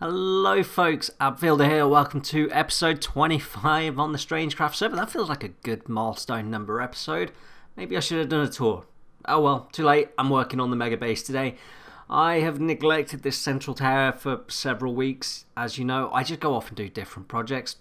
Hello folks, Abfielder here, welcome to episode 25 on the StrangeCraft server. That feels like a good milestone number episode. Maybe I should have done a tour. Oh well, too late, I'm working on the mega base today. I have neglected this central tower for several weeks. As you know, I just go off and do different projects.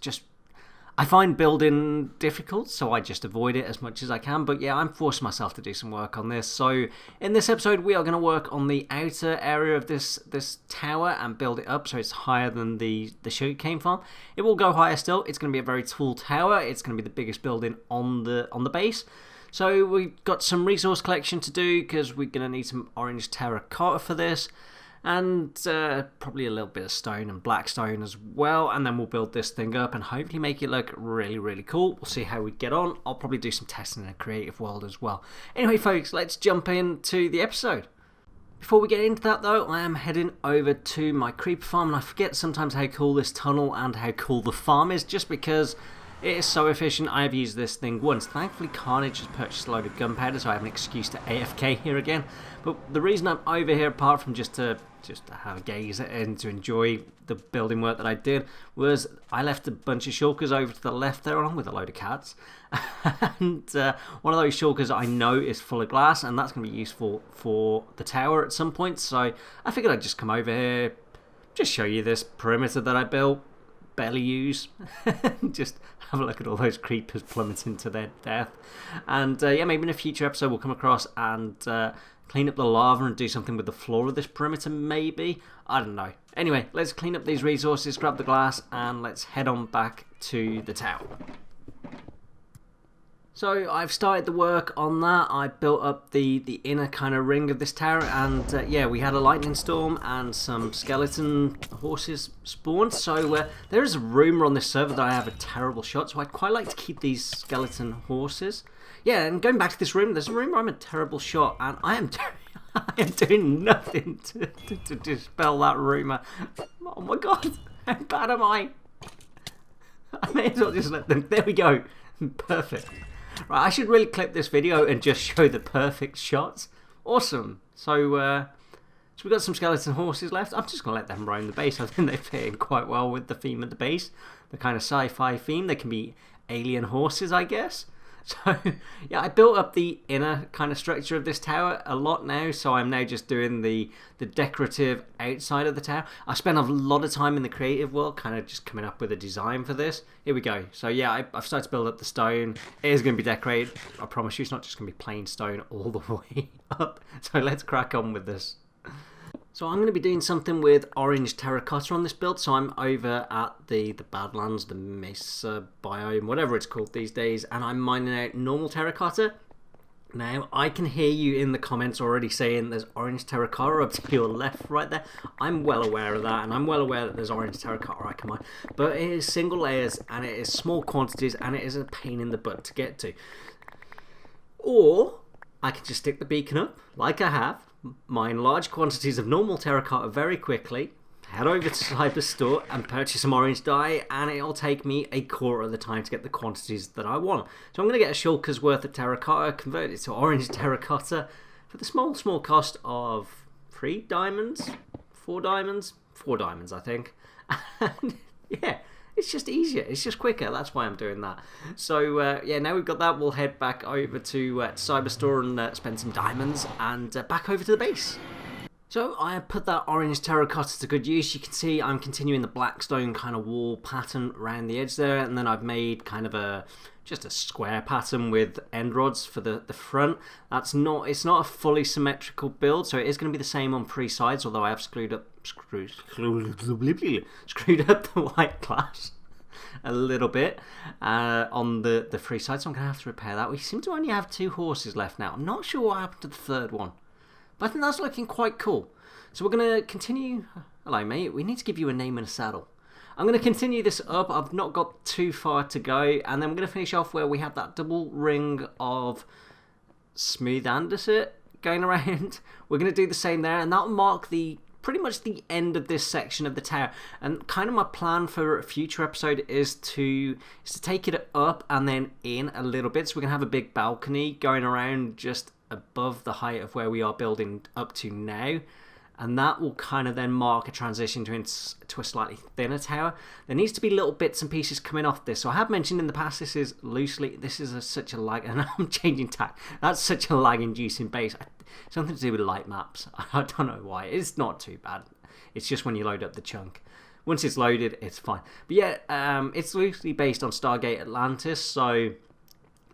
I find building difficult, so I just avoid it as much as I can. But yeah, I'm forcing myself to do some work on this. So in this episode, we are going to work on the outer area of this tower and build it up so it's higher than the sugarcane farm. It will go higher still. It's going to be a very tall tower. It's going to be the biggest building on the base. So we've got some resource collection to do because we're going to need some orange terracotta for this. And probably a little bit of stone and black stone as well, and then we'll build this thing up and hopefully make it look really cool. We'll see how we get on. I'll probably do some testing in a creative world as well. Anyway folks, let's jump into the episode. Before we get into that though, I am heading over to my creeper farm, and I forget sometimes how cool this tunnel and how cool the farm is just because it is so efficient. I've used this thing once. Thankfully Carnage has purchased a load of gunpowder, so I have an excuse to AFK here again. But the reason I'm over here, apart from just to have a gaze and to enjoy the building work that I did, was I left a bunch of shulkers over to the left there along with a load of cats. And one of those shulkers I know is full of glass, and that's going to be useful for the tower at some point. So I figured I'd just come over here, just show you this perimeter that I built. Barely use. Just have a look at all those creepers plummeting to their death. And yeah, maybe in a future episode we'll come across and clean up the lava and do something with the floor of this perimeter, maybe. I don't know. Anyway, let's clean up these resources, grab the glass, and let's head on back to the tower. So I've started the work on that. I built up the inner kind of ring of this tower, and yeah, we had a lightning storm and some skeleton horses spawned. So there is a rumour on this server that I have a terrible shot, so I'd quite like to keep these skeleton horses. Yeah, and going back to this room, there's a rumour I'm a terrible shot, and I am doing nothing to dispel that rumour. Oh my god, how bad am I? I may as well just let them... There we go. Perfect. Right, I should really clip this video and just show the perfect shots. Awesome. So we've got some skeleton horses left. I'm just going to let them roam the base. I think they fit in quite well with the theme of the base. The kind of sci-fi theme. They can be alien horses, I guess. So, yeah, I built up the inner kind of structure of this tower a lot now, so I'm now just doing the decorative outside of the tower. I spent a lot of time in the creative world kind of just coming up with a design for this. Here we go. So, yeah, I've started to build up the stone. It is going to be decorated. I promise you, it's not just going to be plain stone all the way up. So let's crack on with this. So I'm going to be doing something with orange terracotta on this build. So I'm over at the Badlands, the Mesa biome, whatever it's called these days, and I'm mining out normal terracotta. Now, I can hear you in the comments already saying there's orange terracotta up to your left right there. I'm well aware of that, and I'm well aware that there's orange terracotta I can mine. But it is single layers, and it is small quantities, and it is a pain in the butt to get to. Or I can just stick the beacon up, like I have, mine large quantities of normal terracotta very quickly, head over to Cyberstore and purchase some orange dye, and it'll take me a quarter of the time to get the quantities that I want. So I'm going to get a shulker's worth of terracotta, convert it to orange terracotta for the small cost of 3 diamonds, 4 diamonds, 4 diamonds I think. And yeah, it's just easier, it's just quicker, that's why I'm doing that. So yeah, now we've got that, we'll head back over to Cyberstore and spend some diamonds, and back over to the base. So I put that orange terracotta to good use. You can see I'm continuing the blackstone kind of wall pattern around the edge there, and then I've made kind of just a square pattern with end rods for the front. It's not a fully symmetrical build, so it is going to be the same on 3 sides, although I have screwed up the white glass a little bit on the 3 sides, so I'm going to have to repair that. We seem to only have 2 horses left now. I'm not sure what happened to the third one, but I think that's looking quite cool. So we're going to continue... Hello mate, we need to give you a name and a saddle. I'm going to continue this up. I've not got too far to go, and then we're going to finish off where we have that double ring of smooth andesite going around. We're going to do the same there, and that'll mark pretty much the end of this section of the tower. And kind of my plan for a future episode is to take it up and then in a little bit. So we're going to have a big balcony going around just above the height of where we are building up to now. and that will kind of then mark a transition to a slightly thinner tower. There needs to be little bits and pieces coming off this. So I have mentioned in the past, this is such a lag, and I'm changing tack. That's such a lag-inducing base. Something to do with light maps. I don't know why. It's not too bad. It's just when you load up the chunk. Once it's loaded, it's fine. But yeah, it's loosely based on Stargate Atlantis, so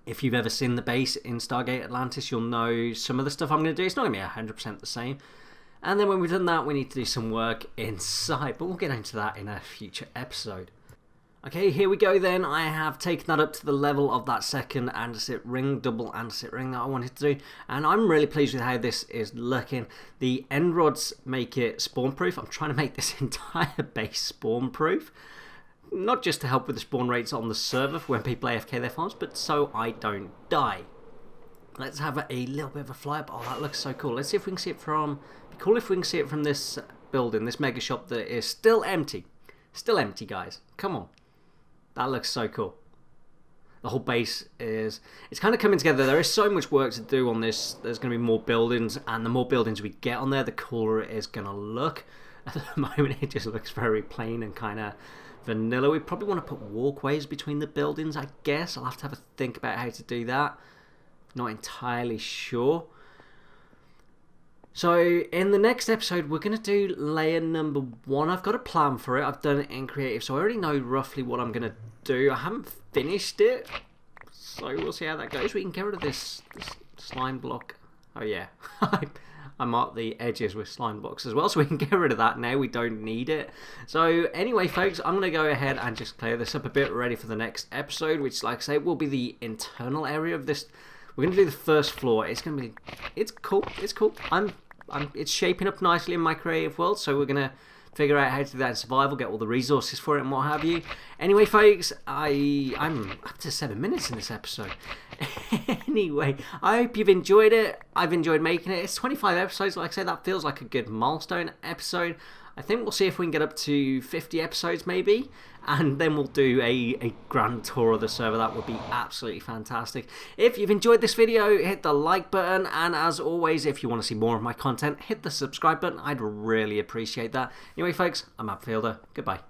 if you've ever seen the base in Stargate Atlantis, you'll know some of the stuff I'm going to do. It's not going to be 100% the same. And then when we've done that, we need to do some work inside, but we'll get into that in a future episode. Okay, here we go then. I have taken that up to the level of that second andesite ring, double andesite ring that I wanted to do. And I'm really pleased with how this is looking. The end rods make it spawn proof. I'm trying to make this entire base spawn proof. Not just to help with the spawn rates on the server for when people AFK their farms, but so I don't die. Let's have a little bit of a fly up. Oh, that looks so cool. Let's see if we can see it from... It'd be cool if we can see it from this building, this mega shop that is still empty. Still empty, guys. Come on. That looks so cool. The whole base is... It's kind of coming together. There is so much work to do on this. There's going to be more buildings, and the more buildings we get on there, the cooler it is going to look. At the moment, it just looks very plain and kind of vanilla. We probably want to put walkways between the buildings, I guess. I'll have to have a think about how to do that. Not entirely sure. So in the next episode, we're going to do layer number 1. I've got a plan for it. I've done it in creative, so I already know roughly what I'm going to do. I haven't finished it, so we'll see how that goes. We can get rid of this slime block. Oh yeah, I marked the edges with slime blocks as well, so we can get rid of that now. We don't need it. So anyway, folks, I'm going to go ahead and just clear this up a bit, ready for the next episode, which, like I say, will be the internal area of this. We're going to do the first floor. It's going to be... It's cool. It's cool. It's shaping up nicely in my creative world, so we're going to figure out how to do that in survival, get all the resources for it and what have you. Anyway, folks, I'm up to 7 minutes in this episode. Anyway, I hope you've enjoyed it. I've enjoyed making it. It's 25 episodes. Like I said, that feels like a good milestone episode. I think we'll see if we can get up to 50 episodes maybe, and then we'll do a grand tour of the server. That would be absolutely fantastic. If you've enjoyed this video, hit the like button, and as always, if you want to see more of my content, hit the subscribe button. I'd really appreciate that. Anyway, folks, I'm Upfielder. Goodbye.